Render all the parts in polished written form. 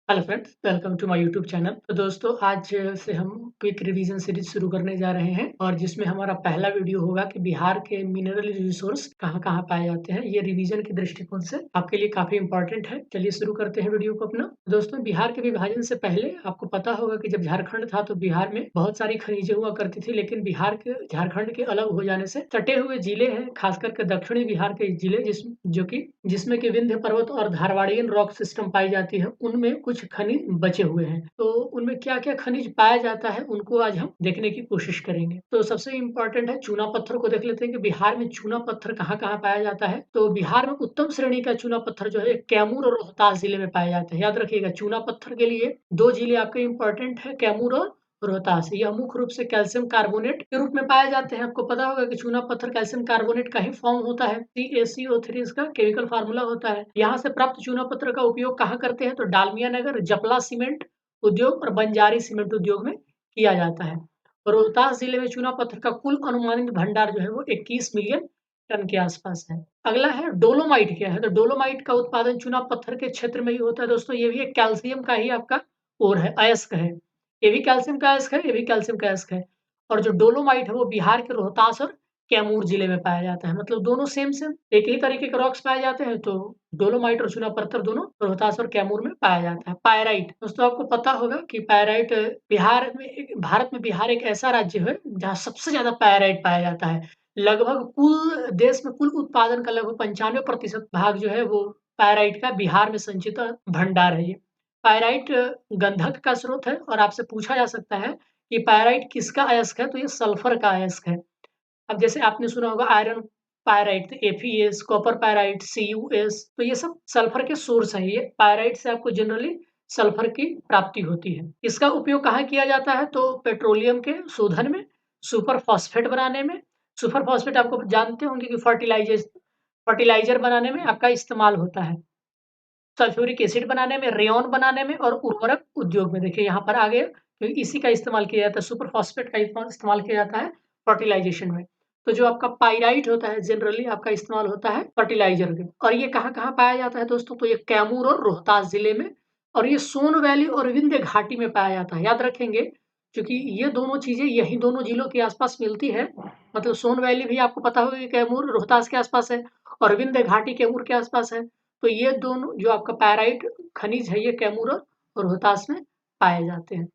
Hello friends, welcome to my YouTube channel. तो दोस्तों, आज से हम क्विक रिवीजन सीरीज शुरू करने जा रहे हैं और जिसमें हमारा पहला वीडियो होगा कि बिहार के मिनरल रिसोर्स कहाँ-कहाँ पाए जाते हैं। ये रिवीजन के दृष्टिकोण से आपके लिए काफ़ी इंपॉर्टेंट है। चलिए शुरू करते हैं वीडियो को अपना। दोस्तों, बिहार के विभाजन से पहले आपको पता होगा कि जब झारखंड था तो बिहार में बहुत सारी खनिजें हुआ करती थी, लेकिन बिहार के झारखंड के अलग हो जाने से सटे हुए जिले हैं, खास करके दक्षिणी बिहार के जिले जिसमें कि विंध्य पर्वत और धारवाड़ियन रॉक सिस्टम पाई जाती है, उनमें कुछ खनिज बचे हुए हैं। तो उनमें क्या-क्या खनिज पाया जाता है, उनको आज हम देखने की कोशिश करेंगे। तो सबसे इम्पोर्टेंट है चूना पत्थर को देख लेते हैं कि बिहार में चूना पत्थर कहाँ-कहाँ पाया जाता है। तो बिहार में उत्तम श्रेणी का चूना पत्थर जो है कैमूर और रोहतास जिले में पाया जाता है। याद रखिएगा, चूना पत्थर के लिए 2 जिले आपके इम्पोर्टेंट है, कैमूर और रोहतास। यह मुख्य रूप से कैल्शियम कार्बोनेट के रूप में पाए जाते हैं। आपको पता होगा कि चूना पत्थर कैल्शियम कार्बोनेट का ही फॉर्म होता है। CaCO3 इसका केमिकल फार्मूला होता है। यहाँ से प्राप्त चूना पत्थर का उपयोग कहाँ करते हैं तो डालमिया नगर, जपला सीमेंट उद्योग और बंजारी सीमेंट उद्योग में किया जाता है। रोहतास जिले में चूना पत्थर का कुल अनुमानित भंडार जो है वो 21 मिलियन टन के आसपास है। अगला है डोलोमाइट। क्या है तो डोलोमाइट का उत्पादन चूना पत्थर के क्षेत्र में ही होता है। दोस्तों, ये भी एक कैल्शियम का ही आपका ओर है, अयस्क है। ये भी कैल्शियम का अयस्क है, ये भी कैल्शियम का अयस्क है। और जो डोलोमाइट है वो बिहार के रोहतास और कैमूर जिले में पाया जाता है। मतलब दोनों सेम सेम एक ही तरीके के रॉक्स पाए जाते हैं। तो डोलोमाइट और चूना पत्थर दोनों रोहतास और कैमूर में पाया जाता है। पायराइट, दोस्तों आपको पता होगा कि पायराइट भारत में बिहार एक ऐसा राज्य है जहाँ सबसे ज्यादा पायराइट पाया जाता है। लगभग कुल देश में कुल उत्पादन का लगभग 95% भाग जो है वो पायराइट का बिहार में संचित भंडार है। ये पायराइट गंधक का स्रोत है और आपसे पूछा जा सकता है कि पायराइट किसका अयस्क है, तो ये सल्फर का अयस्क है। अब जैसे आपने सुना होगा iron pyrite, FeS, copper pyrite, CuS, तो ये सब सल्फर के सोर्स हैं। ये पायराइट से आपको जनरली सल्फर की प्राप्ति होती है। इसका उपयोग कहाँ किया जाता है तो पेट्रोलियम के शोधन में, सुपर फॉस्फेट बनाने में। सुपर फॉस्फेट आपको जानते होंगे कि फर्टिलाइजर बनाने में आपका इस्तेमाल होता है। सल्फ्यूरिक एसिड बनाने में, रेयॉन बनाने में और उर्वरक उद्योग में। देखिए यहाँ पर आ गया, क्योंकि इसी का इस्तेमाल किया जाता है, सुपर फॉस्फेट का इस्तेमाल किया जाता है फर्टिलाइजेशन में। तो जो आपका पाइराइट होता है जनरली आपका इस्तेमाल होता है फर्टिलाइजर में। और ये कहाँ-कहाँ पाया जाता है दोस्तों, तो ये कैमूर और रोहतास जिले में और ये सोन वैली और विंध्य घाटी में पाया जाता है। याद रखेंगे, क्योंकि ये दोनों चीजें यही दोनों जिलों के आसपास मिलती है। मतलब सोन वैली भी आपको पता होगा कि कैमूर रोहतास के आसपास है और विंध्य घाटी कैमूर के आसपास है। तो ये दोनों जो आपका पायराइट खनिज है ये कैमूर और रोहतास में पाए जाते हैं।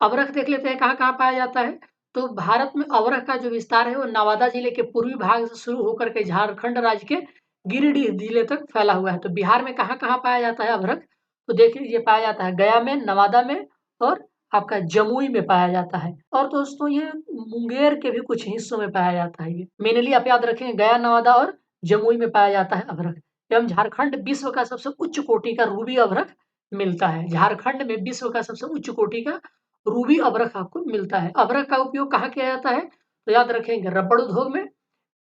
अवरख देख लेते हैं कहाँ-कहाँ पाया जाता है। तो भारत में अवरख का जो विस्तार है वो नवादा जिले के पूर्वी भाग से शुरू होकर के झारखंड राज्य के गिरिडीह जिले तक फैला हुआ है। तो बिहार में कहाँ-कहाँ पाया जाता है अवरख, तो देख लीजिए पाया जाता है गया में, नवादा में और आपका जमुई में पाया जाता है। और दोस्तों ये मुंगेर के भी कुछ हिस्सों में पाया जाता है। ये मेनली आप याद रखें, गया, नवादा और जमुई में पाया जाता है अवरख। एवं झारखंड विश्व का सबसे उच्च कोटि का रूबी अवरख मिलता है। झारखंड में विश्व का सबसे उच्च कोटि का रूबी अभ्रक आपको मिलता है। अभ्रक का उपयोग कहाँ किया जाता है तो याद रखेंगे, रबड़ उद्योग में,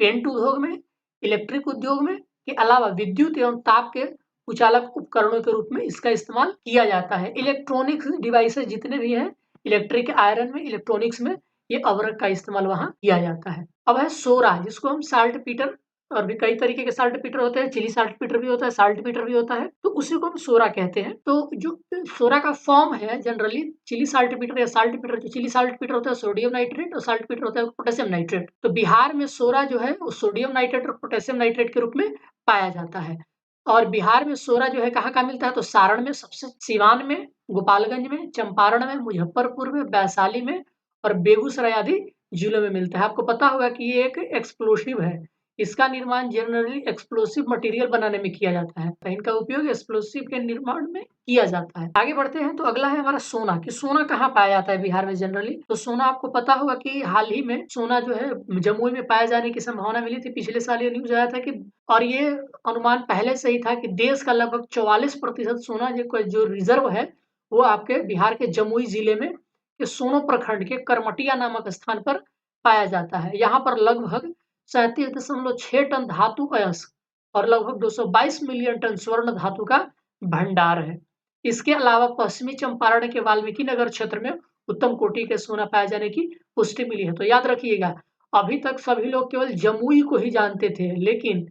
पेंट उद्योग में, इलेक्ट्रिक उद्योग में के अलावा विद्युत एवं ताप के कुचालक उपकरणों के रूप में इसका इस्तेमाल किया जाता है। इलेक्ट्रॉनिक्स डिवाइसेस जितने भी हैं, इलेक्ट्रिक आयरन में, इलेक्ट्रॉनिक्स में ये अभ्रक का इस्तेमाल वहाँ किया जाता है। अब है सोरा, जिसको हम साल्ट पीटर, और भी कई तरीके के साल्ट पीटर होते हैं, चिली साल्ट पीटर भी होता है, साल्ट पीटर भी होता है, तो उसी को हम सोरा कहते हैं। तो जो सोरा का फॉर्म है जनरली, चिली साल्ट पीटर या साल्ट पीटर, जो चिली साल्ट पीटर होता है सोडियम नाइट्रेट और साल्ट पीटर होता है पोटेशियम नाइट्रेट। तो बिहार में सोरा जो है वो सोडियम नाइट्रेट और पोटेशियम नाइट्रेट के रूप में पाया जाता है। और बिहार में सोरा जो है कहाँ-कहाँ मिलता है तो सारण में सबसे, सिवान में, गोपालगंज में, चंपारण में, मुजफ्फरपुर में, वैशाली में और बेगूसराय आदि जिलों में मिलता है। आपको पता होगा कि ये एक एक्सप्लोसिव है। इसका निर्माण जनरली एक्सप्लोसिव मटेरियल बनाने में किया जाता है। तो इनका उपयोग एक्सप्लोसिव के निर्माण में किया जाता है। आगे बढ़ते हैं तो अगला है हमारा सोना, कि सोना कहाँ पाया जाता है बिहार में जनरली। तो सोना आपको पता होगा कि हाल ही में सोना जो है जमुई में पाए जाने की संभावना मिली थी। पिछले साल ये न्यूज आया था कि, और ये अनुमान पहले से ही था कि देश का लगभग 44% सोना जो रिजर्व है वो आपके बिहार के जमुई जिले में के सोनो प्रखंड के करमटिया नामक स्थान पर पाया जाता है। यहाँ पर लगभग 37.6 टन धातु अयस्क और लगभग 222 मिलियन टन स्वर्ण धातु का भंडार है। इसके अलावा पश्चिमी चंपारण के वाल्मीकि नगर क्षेत्र में उत्तम कोटि के सोना पाए जाने की पुष्टि मिली है। तो याद रखिएगा, अभी तक सभी लोग केवल जमुई को ही जानते थे, लेकिन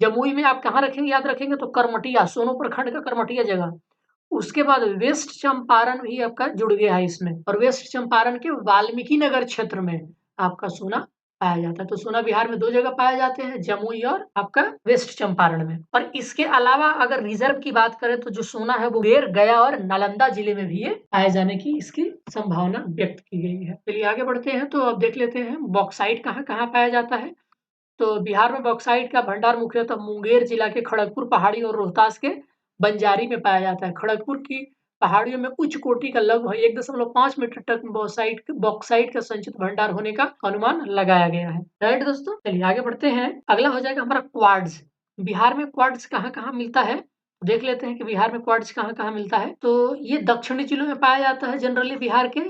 जमुई में आप कहाँ रखेंगे, याद रखेंगे तो करमटिया, सोनो प्रखंड का करमटिया जगह, उसके बाद वेस्ट चंपारण भी आपका जुड़ गया है इसमें, और वेस्ट चंपारण के वाल्मीकि नगर क्षेत्र में आपका सोना पाया जाता है। तो सोना बिहार में 2 जगह पाए जाते हैं, जमुई और आपका वेस्ट चंपारण में। और इसके अलावा अगर रिजर्व की बात करें तो जो सोना है वो मुंगेर, गया और नालंदा जिले में भी ये पाए जाने की इसकी संभावना व्यक्त की गई है। चलिए आगे बढ़ते हैं, तो अब देख लेते हैं बॉक्साइट कहाँ-कहाँ पाया जाता है। तो बिहार में बॉक्साइट का भंडार मुख्यतः मुंगेर जिला के खड़गपुर पहाड़ी और रोहतास के बंजारी में पाया जाता है। खड़गपुर की पहाड़ियों में उच्च कोटि का लगभग 1.5 मीटर तक बॉक्साइट का संचित भंडार होने का अनुमान लगाया गया है। राइट दोस्तों, चलिए आगे बढ़ते हैं। अगला हो जाएगा हमारा क्वार्ट्ज। बिहार में क्वार्ट्ज कहाँ-कहाँ मिलता है, देख लेते हैं कि बिहार में क्वार्ट्ज कहाँ-कहाँ मिलता है। तो ये दक्षिणी जिलों में पाया जाता है जनरली बिहार के,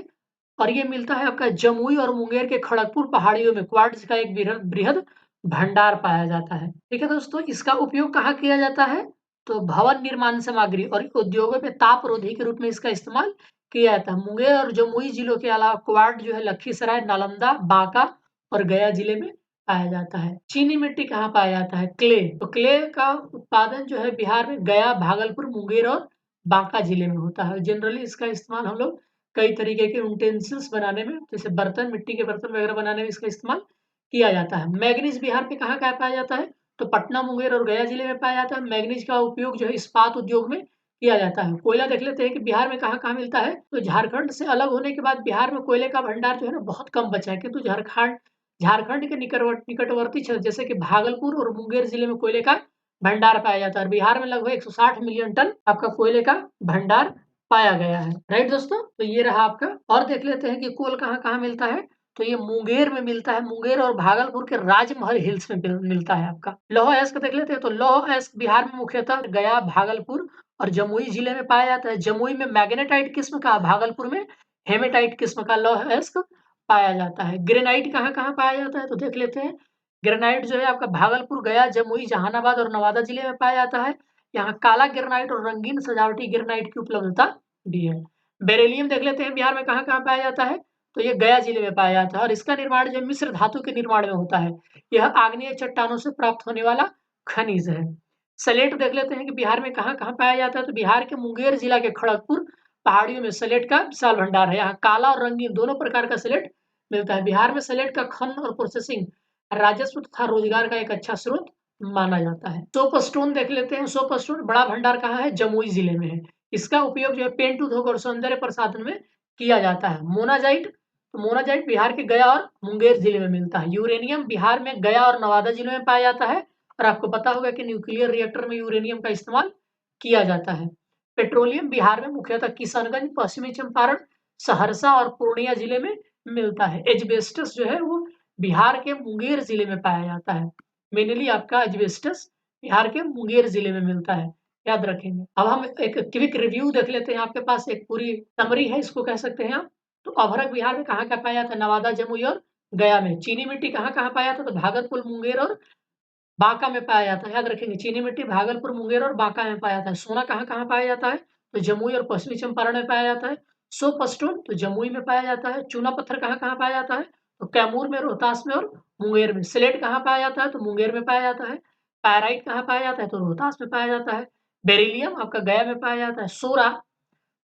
और ये मिलता है आपका जमुई और मुंगेर के खड़गपुर पहाड़ियों में। क्वार्ट्ज का एक बृहद भंडार पाया जाता है। ठीक है दोस्तों, इसका उपयोग कहाँ किया जाता है, तो भवन निर्माण सामग्री और उद्योगों में तापरोधी के रूप में इसका इस्तेमाल किया जाता है। मुंगेर और जमुई जिलों के अलावा क्वार्ट्ज जो है लखीसराय, नालंदा, बांका और गया जिले में पाया जाता है। चीनी मिट्टी कहाँ पाया जाता है, क्ले। तो क्ले का उत्पादन जो है बिहार में गया, भागलपुर, मुंगेर और बांका जिले में होता है। जनरली इसका इस्तेमाल हम लोग कई तरीके के यूटेंसिल्स बनाने में, जैसे बर्तन, मिट्टी के बर्तन वगैरह बनाने में इसका इस्तेमाल किया जाता है। मैग्नीज बिहार में कहाँ-कहाँ पाया जाता है, तो पटना, मुंगेर और गया जिले में पाया जाता है। मैग्नीज का उपयोग जो है इस्पात उद्योग में किया जाता है। कोयला देख लेते हैं कि बिहार में कहाँ-कहाँ मिलता है, तो झारखंड से अलग होने के बाद बिहार में कोयले का भंडार जो है ना बहुत कम बचा है, किंतु झारखंड झारखंड के निकटवर्ती क्षेत्र जैसे कि भागलपुर और मुंगेर जिले में कोयले का भंडार पाया जाता है। बिहार में लगभग 160 मिलियन टन आपका कोयले का भंडार पाया गया है। राइट दोस्तों, तो ये रहा आपका। और देख लेते हैं कि कोल कहाँ-कहाँ मिलता है, तो ये मुंगेर में मिलता है। मुंगेर और भागलपुर के राजमहल हिल्स में मिलता है आपका। लौह अयस्क देख लेते हैं, तो लौह अयस्क बिहार में मुख्यतः गया, भागलपुर और जमुई जिले में पाया जाता है। जमुई में मैग्नेटाइट किस्म का, भागलपुर में हेमेटाइट किस्म का लौह अयस्क पाया जाता है। ग्रेनाइट कहाँ-कहाँ पाया जाता है, तो देख लेते हैं। ग्रेनाइट जो है आपका भागलपुर, गया, जमुई, जहानाबाद और नवादा जिले में पाया जाता है। यहाँ काला ग्रेनाइट और रंगीन सजावटी ग्रेनाइट की उपलब्धता भी है। बेरिलियम देख लेते हैं बिहार में कहाँ-कहाँ पाया जाता है, तो ये गया जिले में पाया जाता है और इसका निर्माण जो है मिश्र धातु के निर्माण में होता है। यह आग्नेय चट्टानों से प्राप्त होने वाला खनिज है। सलेट देख लेते हैं कि बिहार में कहाँ-कहाँ पाया जाता है, तो बिहार के मुंगेर जिला के खड़गपुर पहाड़ियों में सलेट का विशाल भंडार है। यहाँ काला और रंगीन दोनों प्रकार का सलेट मिलता है। बिहार में सलेट का खनन और प्रोसेसिंग राजस्व तथा रोजगार का एक अच्छा स्रोत माना जाता है। सोप स्टोन देख लेते हैं। सोप स्टोन बड़ा भंडार कहाँ है, जमुई जिले में है। इसका उपयोग जो है पेंट उद्योग और सौंदर्य प्रसाधन में किया जाता है। मोनाजाइट, तो मोनाजाइट बिहार के गया और मुंगेर जिले में मिलता है। यूरेनियम बिहार में गया और नवादा जिले में पाया जाता है, और आपको पता होगा कि न्यूक्लियर रिएक्टर में यूरेनियम का इस्तेमाल किया जाता है। पेट्रोलियम बिहार में मुख्यतः किशनगंज, पश्चिमी चंपारण, सहरसा और पूर्णिया जिले में मिलता है। एस्बेस्टस जो है वो बिहार के मुंगेर जिले में पाया जाता है। मेनली आपका एस्बेस्टस बिहार के मुंगेर जिले में मिलता है, याद रखेंगे। अब हम एक क्विक रिव्यू देख लेते हैं। आपके पास एक पूरी समरी है, इसको कह सकते हैं आप। तो अभ्रक बिहार में कहाँ-कहाँ पाया जाता है, नवादा, जमुई और गया में। चीनी मिट्टी कहाँ-कहाँ पाया जाता है, तो भागलपुर, मुंगेर और बांका में पाया जाता है, याद रखेंगे। चीनी मिट्टी भागलपुर, मुंगेर और बांका में पाया जाता है। सोना कहाँ-कहाँ पाया जाता है, तो जमुई और पश्चिमी चंपारण में पाया जाता है। सोप स्टोन तो जमुई में पाया जाता है। चूना पत्थर कहाँ-कहाँ पाया जाता है, तो कैमूर में, रोहतास में और मुंगेर में। स्लेट कहाँ पाया जाता है, तो मुंगेर में पाया जाता है। पायराइट कहाँ पाया जाता है, तो रोहतास में पाया जाता है। बेरिलियम आपका गया में पाया जाता है। सोरा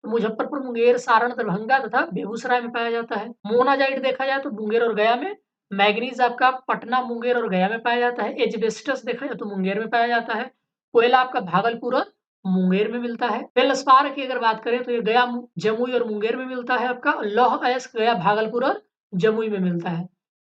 मुजफ्फरपुर, मुंगेर, सारण, दरभंगा तथा बेगूसराय में पाया जाता है। मोनाजाइट देखा जाए तो मुंगेर और गया में। मैग्नीज आपका पटना, मुंगेर और गया में पाया जाता है। एस्बेस्टस देखा जाए तो मुंगेर में पाया जाता है। कोयला आपका भागलपुर और मुंगेर में मिलता है। फेल्डस्पार की अगर बात करें तो ये गया, जमुई और मुंगेर में मिलता है आपका। लौह अयस्क गया, भागलपुर और जमुई में मिलता है।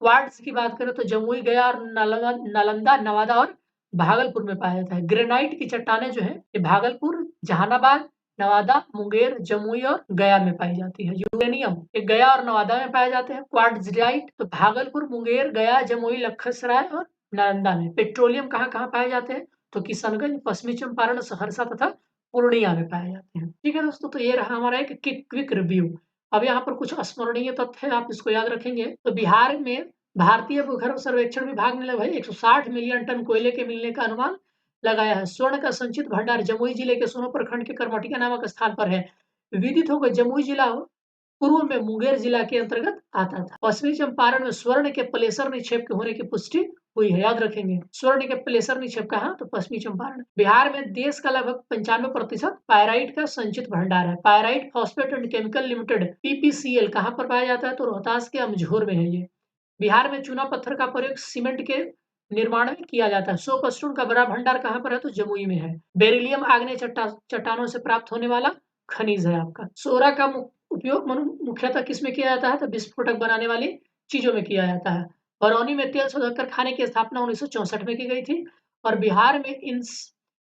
क्वार्ट्ज की बात करें तो जमुई, गया और नालंदा, नवादा और भागलपुर में पाया जाता है। ग्रेनाइट की चट्टानें जो है ये भागलपुर, जहानाबाद, नवादा, मुंगेर, जमुई और गया में पाई जाती है। यूरेनियम ये गया और नवादा में पाए जाते हैं। क्वार्ट्ज़ाइट तो भागलपुर, मुंगेर, गया, जमुई, लखीसराय और नालंदा में। पेट्रोलियम कहाँ-कहाँ पाए जाते हैं, तो किशनगंज, पश्चिमी चंपारण, सहरसा तथा पूर्णिया में पाए जाते हैं। ठीक है दोस्तों, तो ये रहा हमारा एक क्विक रिव्यू। अब यहाँ पर कुछ स्मरणीय तथ्य है, आप इसको याद रखेंगे। तो बिहार में भारतीय भूगर्भ सर्वेक्षण विभाग ने लगभग 160 मिलियन टन कोयले के मिलने का अनुमान लगाया है। स्वर्ण का संचित भंडार जमुई जिले के सोनो प्रखंड के करमटिया नामक स्थान पर है। विदित होगा जमुई जिला पूर्व में मुंगेर जिला के अंतर्गत आता था। पश्चिमी चंपारण में स्वर्ण के प्लेसर निक्षेप के होने की पुष्टि हुई है, याद रखेंगे। स्वर्ण के प्लेसर निक्षेप कहाँ? तो पश्चिमी चंपारण। बिहार में देश का लगभग 95% पायराइट का संचित भंडार है। Pyrite phosphate and chemical limited PPCL कहाँ पर पाया जाता है? तो रोहतास के अमझोर में है ये। बिहार में चूना पत्थर का प्रयोग सीमेंट के निर्माण में किया जाता है। सोप स्टोन का बड़ा भंडार कहाँ पर है? तो जमुई में है। बेरिलियम आग्नेय चट्टानों से प्राप्त होने वाला खनिज है आपका। सोरा का उपयोग मुख्यतः किस में किया जाता है? तो विस्फोटक बनाने वाली चीजों में किया जाता है। बरौनी में तेल शोधक कारखाने की स्थापना 1964 में की गई थी। और बिहार में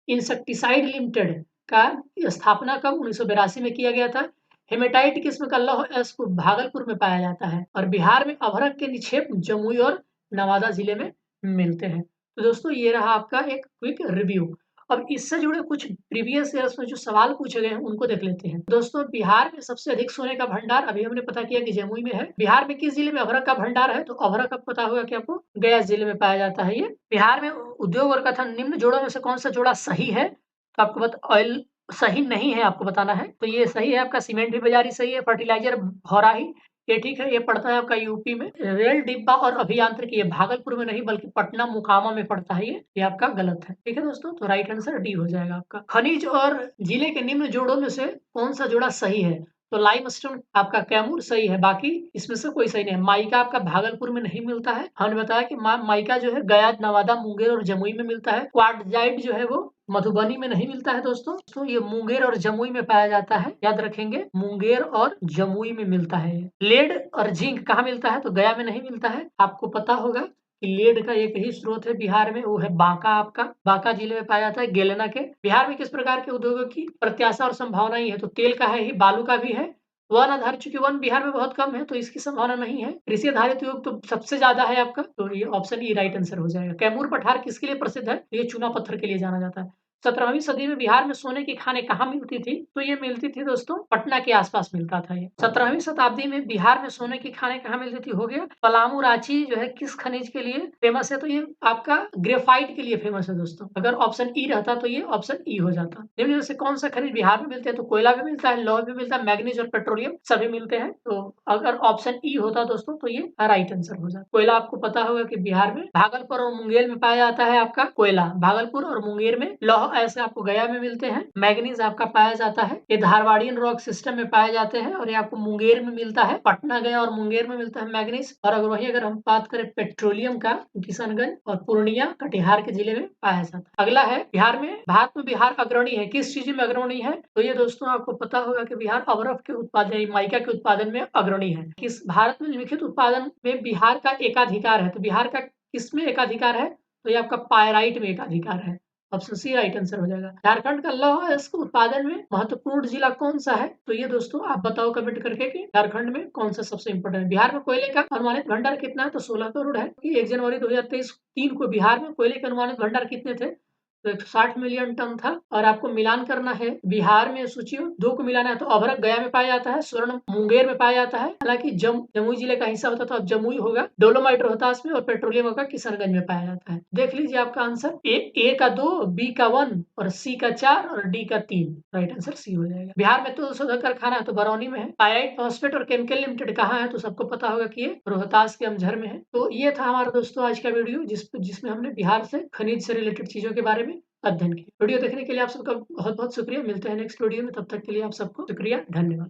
इंसेक्टिसाइड लिमिटेड का स्थापना कब? 1982 में किया गया था। हेमेटाइट किस्म का लौह अयस्क भागलपुर में पाया जाता है। और बिहार में अभ्रक के निक्षेप जमुई और नवादा जिले में मिलते हैं। तो दोस्तों ये रहा आपका एक क्विक रिव्यू। अब इससे जुड़े कुछ प्रीवियस ईयर्स में जो सवाल पूछे गए हैं उनको देख लेते हैं। दोस्तों बिहार में सबसे अधिक सोने का भंडार अभी हमने पता किया कि जमुई में है। बिहार में किस जिले में अभ्रक का भंडार है? तो अभ्रक अब पता होगा कि आपको गया जिले में पाया जाता है ये। बिहार में उद्योग और कथन निम्न जोड़ों में से कौन सा जोड़ा सही है? तो आपको ऑयल सही नहीं है, आपको बताना है। तो ये सही है आपका, सीमेंट भी बाजारी सही है, फर्टिलाइजर भौराही ये ठीक है, ये पड़ता है आपका यूपी में। रेल डिब्बा और अभियांत्रिकी ये भागलपुर में नहीं बल्कि पटना मुकामा में पड़ता है ये आपका गलत है। ठीक है दोस्तों, तो राइट आंसर डी हो जाएगा आपका। खनिज और जिले के निम्न जोड़ों में से कौन सा जोड़ा सही है? तो लाइमस्टोन आपका कैमूर सही है, बाकी इसमें से कोई सही नहीं है। माइका आपका भागलपुर में नहीं मिलता है। हमने बताया कि माइका जो है गया, नवादा, मुंगेर और जमुई में मिलता है। क्वार्टजाइट जो है वो मधुबनी में नहीं मिलता है दोस्तों। तो ये मुंगेर और जमुई में पाया जाता है, याद रखेंगे, मुंगेर और जमुई में मिलता है। लेड और जिंक कहाँ मिलता है? तो गया में नहीं मिलता है। आपको पता होगा कि लेड का एक ही स्रोत है बिहार में, वो है बांका। आपका बांका जिले में पाया जाता है, गेलना के। बिहार में किस प्रकार के उद्योगों की प्रत्याशा और संभावना ही है? तो तेल का है ही, बालू का भी है। वन आधारित, चूंकि वन बिहार में बहुत कम है तो इसकी संभावना नहीं है। कृषि आधारित उद्योग तो सबसे ज्यादा है आपका, तो ये ऑप्शन ई राइट आंसर हो जाएगा। कैमूर पठार किसके लिए प्रसिद्ध है? ये चूना पत्थर के लिए जाना जाता है। 17वीं सदी में बिहार में सोने की खानें कहाँ मिलती थी? तो ये मिलती थी दोस्तों पटना के आसपास मिलता था ये। 17वीं शताब्दी में बिहार में सोने की खानें कहाँ मिलती थी? हो गया पलामू। रांची जो है किस खनिज के लिए फेमस है? तो ये आपका ग्रेफाइट के लिए फेमस है दोस्तों। अगर ऑप्शन ई रहता तो ये ऑप्शन ई हो जाता। निम्न में से कौन सा खनिज बिहार में मिलते हैं? तो कोयला भी मिलता है, लौह भी मिलता है, मैग्नीज और पेट्रोलियम सभी मिलते हैं। तो अगर ऑप्शन ई होता दोस्तों तो ये राइट आंसर हो जाता। कोयला आपको पता होगा कि बिहार में भागलपुर और मुंगेर में पाया जाता है आपका कोयला, भागलपुर और मुंगेर में। लौह ऐसे आपको गया में मिलते हैं। मैग्नीज आपका पाया जाता है, ये धारवाड़ियन रॉक सिस्टम में पाए जाते हैं और ये आपको मुंगेर में मिलता है। पटना गया और मुंगेर में मिलता है मैग्नीज। और अगर हम बात करें पेट्रोलियम का, किशनगंज और पूर्णिया कटिहार के जिले में पाया जाता है। अगला है बिहार में, भारत में बिहार अग्रणी है, किस चीज में अग्रणी है? तो ये दोस्तों आपको पता होगा कि बिहार अबरफ के उत्पादन, माइका के उत्पादन में अग्रणी है। किस भारत में लिखित उत्पादन में बिहार का एकाधिकार है? तो बिहार का किसमें एकाधिकार है? तो ये आपका पायराइट में एकाधिकार है। ऑप्शन सी राइट आंसर हो जाएगा। झारखंड का लौह अयस्क उत्पादन में महत्वपूर्ण जिला कौन सा है? तो ये दोस्तों आप बताओ कमेंट करके कि झारखंड में कौन सा सबसे इंपोर्टेंट है। बिहार में कोयले का अनुमानित भंडार कितना है? तो 16 करोड़ है। 1 जनवरी 2023 3 को बिहार में कोयले के अनुमानित भंडार कितने थे? तो 160 मिलियन टन था। और आपको मिलान करना है बिहार में, सोचियो 2 को मिलाना है। तो अभ्रक गया में पाया जाता है, स्वर्ण मुंगेर में पाया जाता है, हालांकि जमुई जिले का हिस्सा होता था, अब जमुई होगा। डोलोमाइट रोहतास में और पेट्रोलियम होगा किशनगंज में पाया जाता है। देख लीजिए आपका आंसर ए का 2, बी का 1 और सी का 4 और डी का 3। राइट आंसर सी हो जाएगा। बिहार में तेल शोधक कारखाना है तो बरौनी में है। पायराइट फॉस्फेट और केमिकल लिमिटेड कहाँ है? तो सबको पता होगा कि ये रोहतास के अमझर में है। तो ये था हमारा दोस्तों आज का वीडियो जिसमें हमने बिहार से खनिज से रिलेटेड चीजों के बारे में अध्ययन किया। वीडियो देखने के लिए आप सबका बहुत बहुत शुक्रिया। मिलते हैं नेक्स्ट वीडियो में, तब तक के लिए आप सबको शुक्रिया, धन्यवाद।